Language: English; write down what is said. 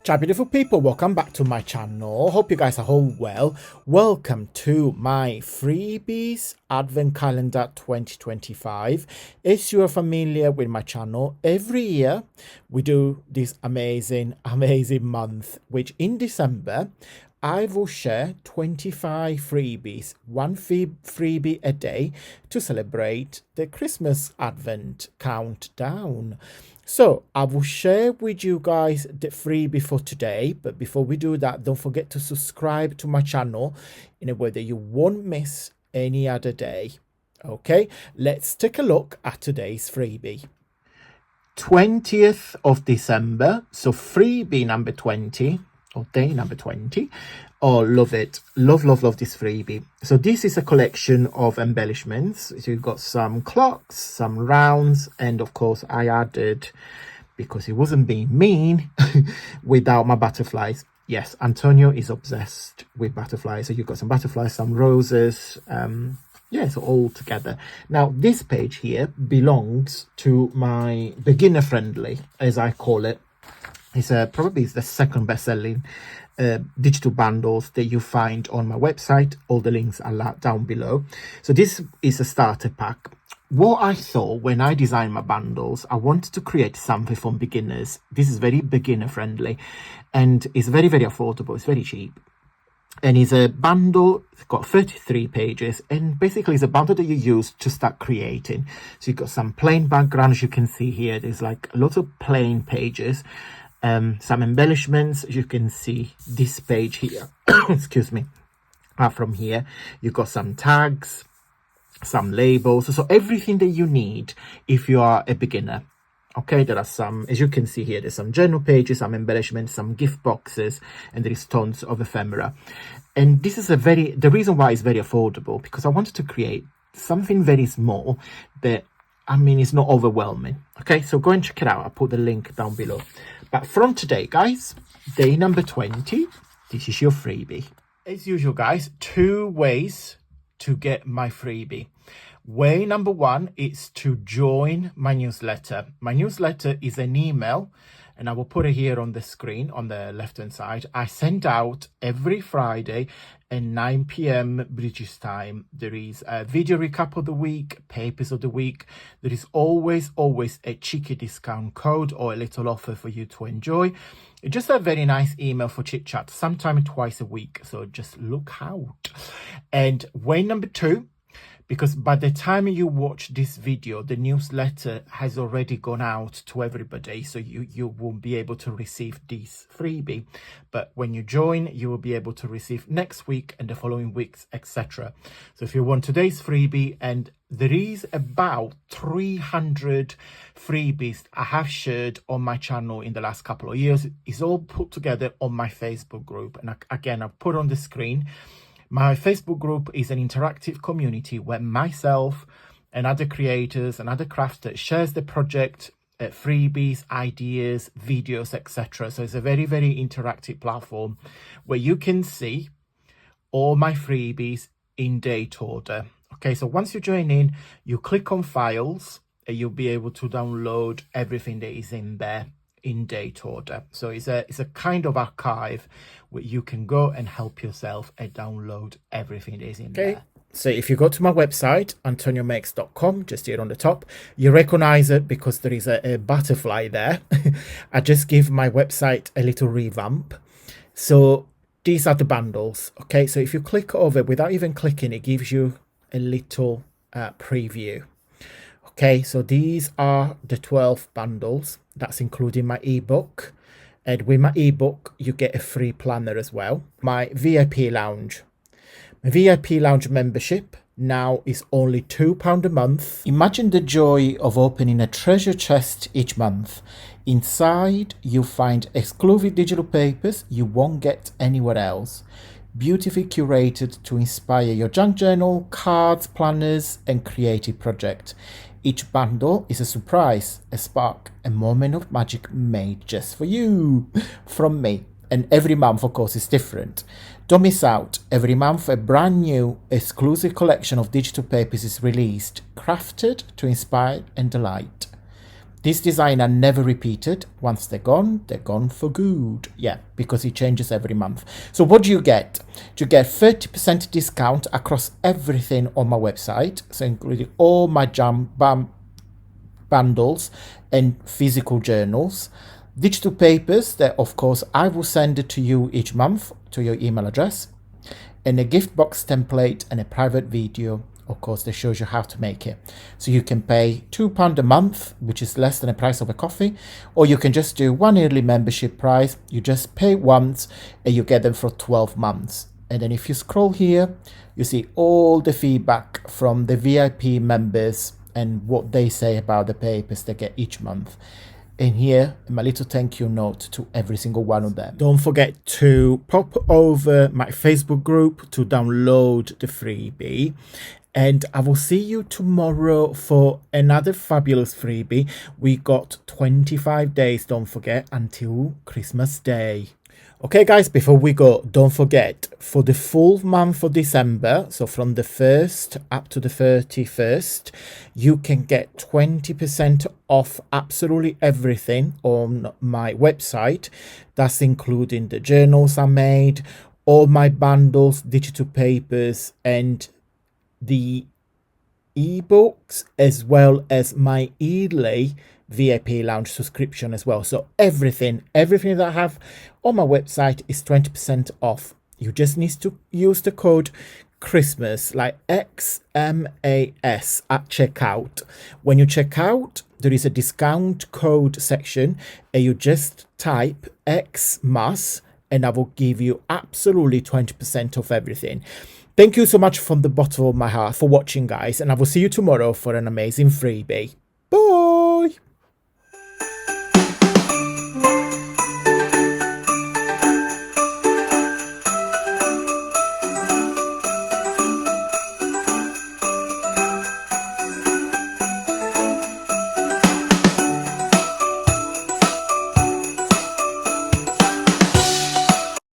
Ciao beautiful people, welcome back to my channel. Hope you guys are all well. Welcome to my freebies advent calendar 2025. If you are familiar with my channel, every year we do this amazing month, which in December I will share 25 freebies, one freebie a day to celebrate the Christmas Advent countdown. So I will share with you guys the freebie for today. But before we do that, don't forget to subscribe to my channel in a way that you won't miss any other day. Okay, let's take a look at today's freebie. 20th of December. So freebie number 20. Or day number 20. Oh, love it. Love this freebie. So this is a collection of embellishments. So you've got some clocks, some rounds, and of course I added, because it wasn't being mean, without my butterflies. Yes, Antonio is obsessed with butterflies. So you've got some butterflies, some roses, yeah, so all together. Now this page here belongs to my beginner friendly, as I call it. It's probably the second best-selling digital bundles that you find on my website. All the links are down below. So this is a starter pack. What I thought when I designed my bundles, I wanted to create something for beginners. This is very beginner friendly and it's very, very affordable. It's very cheap. And it's a bundle, it's got 33 pages, and basically it's a bundle that you use to start creating. So you've got some plain background, as you can see here. There's like lots of plain pages. Some embellishments, you can see this page here. Excuse me. From here, you've got some tags, some labels. So everything that you need if you are a beginner. Okay, there are some, as you can see here, there's some journal pages, some embellishments, some gift boxes, and there is tons of ephemera. And this is the reason why it's very affordable, because I wanted to create something very small that, I mean, it's not overwhelming. Okay, so go and check it out. I'll put the link down below. But from today, guys, day number 20, this is your freebie. As usual, guys, 2 ways to get my freebie. Way number 1 is to join my newsletter. My newsletter is an email, and I will put it here on the screen on the left hand side. I send out every Friday at 9 p.m. British time. There is a video recap of the week, papers of the week. There is always a cheeky discount code or a little offer for you to enjoy. It's just a very nice email for chit chat, sometime twice a week. So just look out. And way number 2, because by the time you watch this video, the newsletter has already gone out to everybody, so you won't be able to receive this freebie. But when you join, you will be able to receive next week and the following weeks, etc. So if you want today's freebie, and there is about 300 freebies I have shared on my channel in the last couple of years. It's all put together on my Facebook group, and again, I've put on the screen. My Facebook group is an interactive community where myself and other creators and other crafters shares the project, freebies, ideas, videos, etc. So it's a very, very interactive platform where you can see all my freebies in date order. Okay, so once you join in, you click on files and you'll be able to download everything that is in there in date order. So it's a kind of archive where you can go and help yourself and download everything that is in there. So if you go to my website, AntonioMakes.com, just here on the top, you recognize it because there is a butterfly there. I just give my website a little revamp. So these are the bundles. Okay, so if you click over without even clicking, it gives you a little preview. Okay, so these are the 12 bundles. That's including my ebook. And with my ebook, you get a free planner as well. My VIP lounge. My VIP lounge membership now is only £2 a month. Imagine the joy of opening a treasure chest each month. Inside, you'll find exclusive digital papers you won't get anywhere else. Beautifully curated to inspire your junk journal, cards, planners, and creative project. Each bundle is a surprise, a spark, a moment of magic made just for you from me. And every month, of course, is different. Don't miss out. Every month, a brand new exclusive collection of digital papers is released, crafted to inspire and delight. This design are never repeated. Once they're gone for good. Yeah, because it changes every month. So what do you get? You get 30% discount across everything on my website. So including all my bundles and physical journals. Digital papers that, of course, I will send it to you each month to your email address. And a gift box template and a private video, of course, that shows you how to make it. So you can pay £2 a month, which is less than the price of a coffee, or you can just do one yearly membership price. You just pay once and you get them for 12 months. And then if you scroll here, you see all the feedback from the VIP members and what they say about the papers they get each month. And here, my little thank you note to every single one of them. Don't forget to pop over my Facebook group to download the freebie. And I will see you tomorrow for another fabulous freebie. We got 25 days, don't forget, until Christmas Day. Okay, guys, before we go, don't forget, for the full month of December, so from the 1st up to the 31st, you can get 20% off absolutely everything on my website. That's including the journals I made, all my bundles, digital papers, and the ebooks, as well as my Ely VIP lounge subscription as well. So everything that I have on my website is 20% off. You just need to use the code Christmas, like XMAS, at checkout. When you check out, there is a discount code section and you just type XMAS and I will give you absolutely 20% off everything. Thank you so much from the bottom of my heart for watching, guys, and I will see you tomorrow for an amazing freebie. Bye!